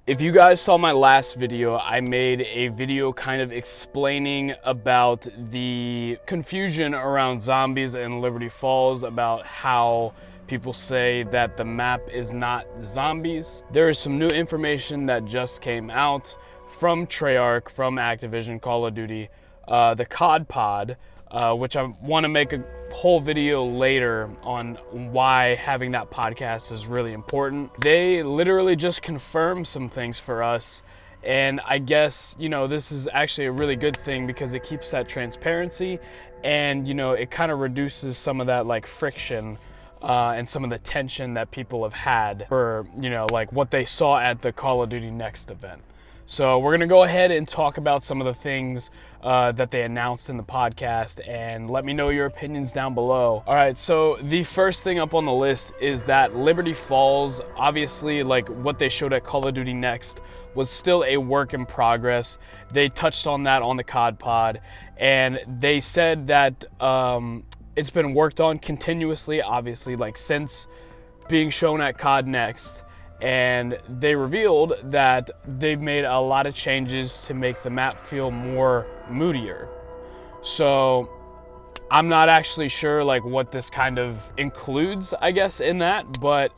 If you guys saw my last video, I made a video kind of explaining about the confusion around zombies in Liberty Falls, about how people say that the map is not zombies. There is some new information that just came out from Trearch, from Activision, Call of Duty, the COD pod, which I want to make a whole video later on why having that podcast is really important. They literally just confirmed some things for us, and I guess, you know, this is actually a really good thing because it keeps that transparency, and, you know, it kind of reduces some of that like friction and some of the tension that people have had for, you know, like what they saw at the Call of Duty Next event. So we're gonna go ahead and talk about some of the things that they announced in the podcast, and let me know your opinions down below. All right, so the first thing up on the list is that Liberty Falls, obviously, like what they showed at Call of Duty Next, was still a work in progress. They touched on that on the COD pod, and they said that it's been worked on continuously, obviously, like since being shown at COD Next. And they revealed that they've made a lot of changes to make the map feel more moodier. So I'm not actually sure like what this kind of includes, I guess, in that, but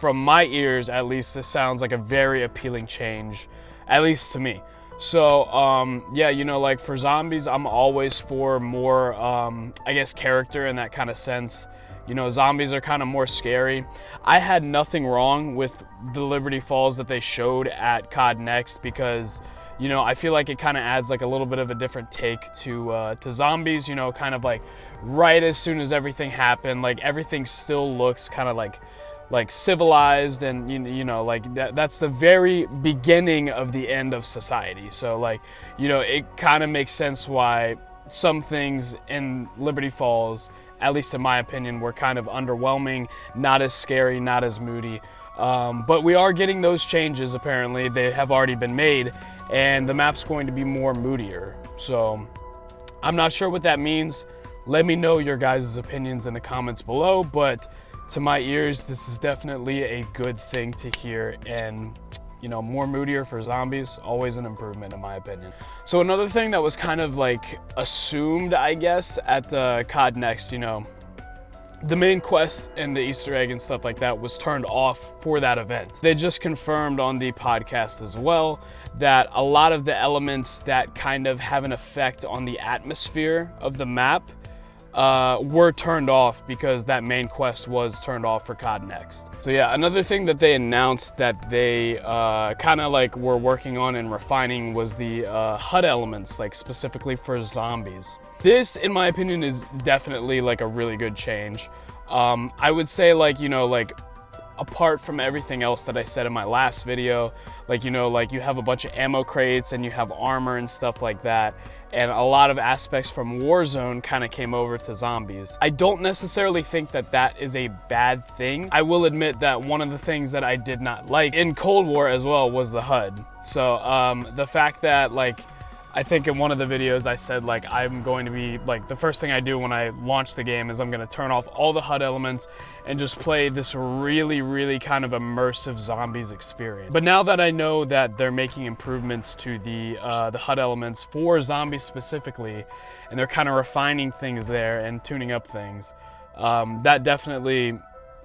from my ears at least, this sounds like a very appealing change, at least to me. So yeah, you know, like for zombies, I'm always for more I guess character in that kind of sense. You know, zombies are kind of more scary. I had nothing wrong with the Liberty Falls that they showed at COD Next because, you know, I feel like it kind of adds like a little bit of a different take to zombies, you know, kind of like right as soon as everything happened, like everything still looks kind of like civilized, and you know, like that's the very beginning of the end of society. So like, you know, it kind of makes sense why some things in Liberty Falls, at least in my opinion, were kind of underwhelming, not as scary, not as moody. But we are getting those changes, apparently. They have already been made, and the map's going to be more moodier. So I'm not sure what that means. Let me know your guys' opinions in the comments below, but to my ears, this is definitely a good thing to hear, and you know, more moodier for zombies, always an improvement in my opinion. So another thing that was kind of like assumed, I guess, at COD Next, you know, the main quest and the Easter egg and stuff like that was turned off for that event. They just confirmed on the podcast as well that a lot of the elements that kind of have an effect on the atmosphere of the map were turned off because that main quest was turned off for COD Next. So yeah, another thing that they announced that they kind of like were working on and refining was the HUD elements, like specifically for zombies. This, in my opinion, is definitely like a really good change. I would say, like, you know, like apart from everything else that I said in my last video, like, you know, like you have a bunch of ammo crates and you have armor and stuff like that, and a lot of aspects from Warzone kind of came over to zombies. I don't necessarily think that that is a bad thing. I will admit that one of the things that I did not like in Cold War as well was the HUD. So the fact that, like, I think in one of the videos I said, like, I'm going to be, like, the first thing I do when I launch the game is I'm going to turn off all the HUD elements and just play this really, really kind of immersive zombies experience. But now that I know that they're making improvements to the HUD elements for zombies specifically, and they're kind of refining things there and tuning up things, that definitely,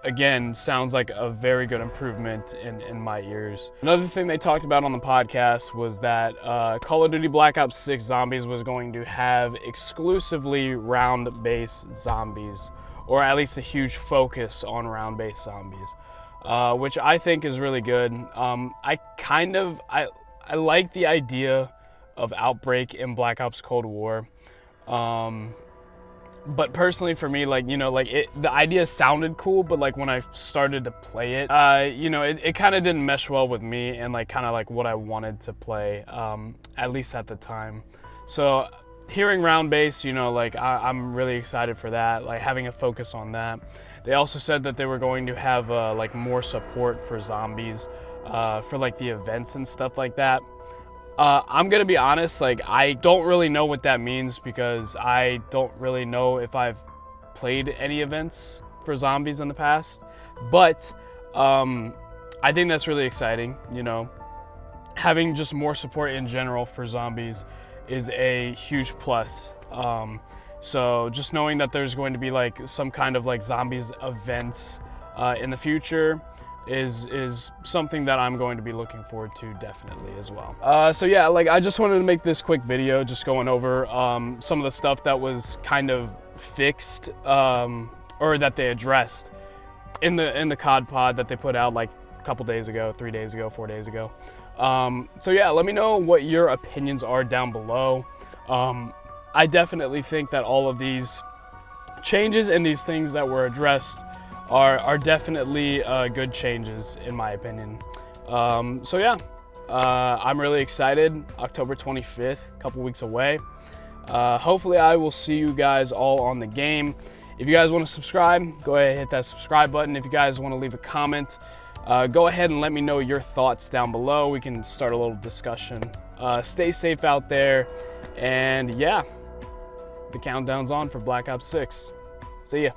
again, sounds like a very good improvement in my ears. Another thing they talked about on the podcast was that Call of Duty Black Ops 6 Zombies was going to have exclusively round-based zombies, or at least a huge focus on round-based zombies, which I think is really good. I like the idea of Outbreak in Black Ops Cold War. But personally for me, like, you know, like the idea sounded cool, but like when I started to play it, you know, it kind of didn't mesh well with me and like kind of like what I wanted to play, at least at the time. So hearing round base, you know, like I'm really excited for that, like having a focus on that. They also said that they were going to have like more support for zombies for like the events and stuff like that. I'm gonna be honest, like I don't really know what that means because I don't really know if I've played any events for zombies in the past, but I think that's really exciting, you know. having just more support in general for zombies is a huge plus. So just knowing that there's going to be like some kind of like zombies events in the future is something that I'm going to be looking forward to definitely as well. So yeah, like I just wanted to make this quick video just going over some of the stuff that was kind of fixed or that they addressed in the COD pod that they put out like a couple days ago, 3 days ago, 4 days ago. So yeah, let me know what your opinions are down below. I definitely think that all of these changes and these things that were addressed are definitely good changes in my opinion. So yeah, I'm really excited. October 25th, a couple weeks away. Hopefully I will see you guys all on the game. If you guys want to subscribe, go ahead and hit that subscribe button. If you guys want to leave a comment, go ahead and let me know your thoughts down below. We can start a little discussion. Stay safe out there, and yeah, the countdown's on for Black Ops 6. See ya.